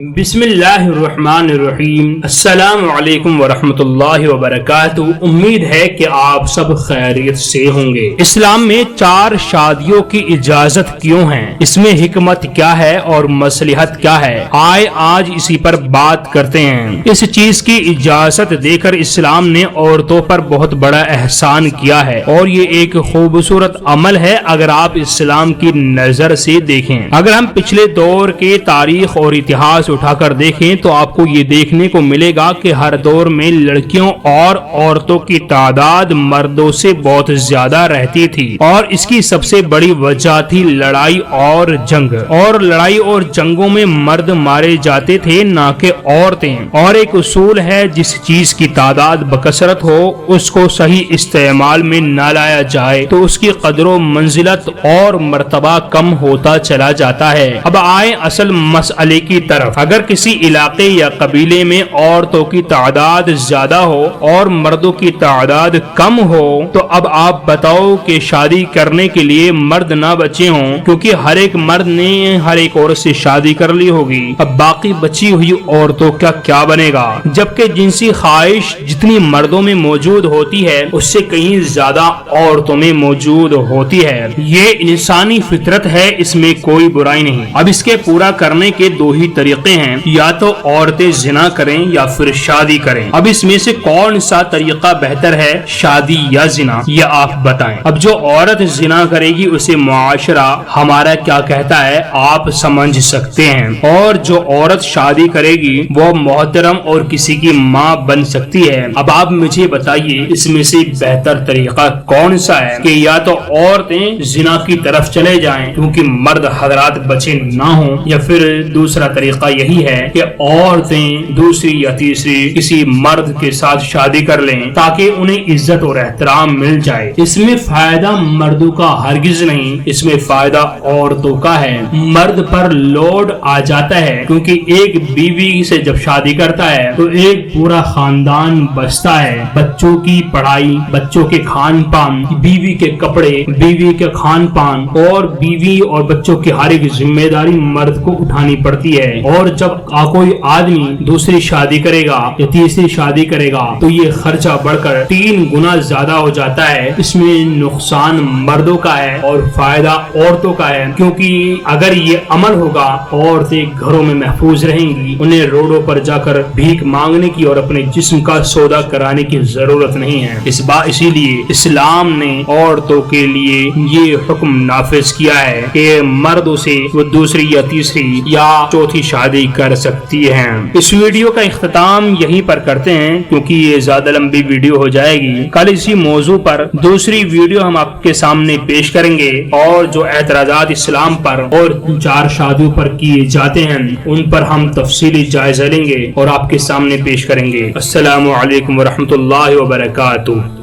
بسم اللہ الرحمن الرحیم۔ السلام علیکم ورحمۃ اللہ وبرکاتہ۔ امید ہے کہ آپ سب خیریت سے ہوں گے۔ اسلام میں 4 شادیوں کی اجازت کیوں ہے، اس میں حکمت کیا ہے اور مصلحت کیا ہے، آج اسی پر بات کرتے ہیں۔ اس چیز کی اجازت دے کر اسلام نے عورتوں پر بہت بڑا احسان کیا ہے اور یہ ایک خوبصورت عمل ہے اگر آپ اسلام کی نظر سے دیکھیں۔ اگر ہم پچھلے دور کے تاریخ اور اتہاس اٹھا کر دیکھیں تو آپ کو یہ دیکھنے کو ملے گا کہ ہر دور میں لڑکیوں اور عورتوں کی تعداد مردوں سے بہت زیادہ رہتی تھی اور اس کی سب سے بڑی وجہ تھی لڑائی اور جنگ، اور لڑائی اور جنگوں میں مرد مارے جاتے تھے نہ کہ عورتیں۔ اور ایک اصول ہے، جس چیز کی تعداد بکثرت ہو اس کو صحیح استعمال میں نہ لایا جائے تو اس کی قدر و منزلت اور مرتبہ کم ہوتا چلا جاتا ہے۔ اب آئیں اصل مسئلے کی طرف۔ اگر کسی علاقے یا قبیلے میں عورتوں کی تعداد زیادہ ہو اور مردوں کی تعداد کم ہو تو اب آپ بتاؤ کہ شادی کرنے کے لیے مرد نہ بچے ہوں، کیونکہ ہر ایک مرد نے ہر ایک عورت سے شادی کر لی ہوگی، اب باقی بچی ہوئی عورتوں کا کیا بنے گا؟ جبکہ جنسی خواہش جتنی مردوں میں موجود ہوتی ہے اس سے کہیں زیادہ عورتوں میں موجود ہوتی ہے۔ یہ انسانی فطرت ہے، اس میں کوئی برائی نہیں۔ اب اس کے پورا کرنے کے 2 ہی طریقے ہیں، یا تو عورتیں زنا کریں یا پھر شادی کریں۔ اب اس میں سے کون سا طریقہ بہتر ہے، شادی یا زنا، یہ آپ بتائیں۔ اب جو عورت زنا کرے گی اسے معاشرہ ہمارا کیا کہتا ہے آپ سمجھ سکتے ہیں، اور جو عورت شادی کرے گی وہ محترم اور کسی کی ماں بن سکتی ہے۔ اب آپ مجھے بتائیے اس میں سے بہتر طریقہ کون سا ہے، کہ یا تو عورتیں زنا کی طرف چلے جائیں کیونکہ مرد حضرات بچے نہ ہوں، یا پھر دوسرا طریقہ یہی ہے کہ عورتیں دوسری یا تیسری کسی مرد کے ساتھ شادی کر لیں تاکہ انہیں عزت اور احترام مل جائے۔ اس میں فائدہ مردوں کا ہرگز نہیں، اس میں فائدہ عورتوں کا ہے۔ مرد پر لوڈ آ جاتا ہے کیونکہ ایک بیوی سے جب شادی کرتا ہے تو ایک پورا خاندان بچتا ہے، بچوں کی پڑھائی، بچوں کے کھان پان، بیوی کے کپڑے، بیوی کے کھان پان، اور بیوی اور بچوں کی ہر ایک ذمہ داری مرد کو اٹھانی پڑتی ہے۔ اور جب کوئی آدمی دوسری شادی کرے گا یا تیسری شادی کرے گا تو یہ خرچہ بڑھ کر 3 گنا زیادہ ہو جاتا ہے۔ اس میں نقصان مردوں کا ہے اور فائدہ عورتوں کا ہے، کیونکہ اگر یہ عمل ہوگا عورتیں گھروں میں محفوظ رہیں گی، انہیں روڈوں پر جا کر بھیک مانگنے کی اور اپنے جسم کا سودا کرانے کی ضرورت نہیں ہے۔ اسی لیے اسلام نے عورتوں کے لیے یہ حکم نافذ کیا ہے کہ مردوں سے وہ دوسری یا تیسری یا چوتھی شادی کر سکتی ہیں۔ اس ویڈیو کا اختتام یہیں پر کرتے ہیں کیونکہ یہ زیادہ لمبی ویڈیو ہو جائے گی۔ کل اسی موضوع پر دوسری ویڈیو ہم آپ کے سامنے پیش کریں گے، اور جو اعتراضات اسلام پر اور 4 شادیوں پر کیے جاتے ہیں ان پر ہم تفصیلی جائزہ لیں گے اور آپ کے سامنے پیش کریں گے۔ السلام علیکم ورحمۃ اللہ وبرکاتہ۔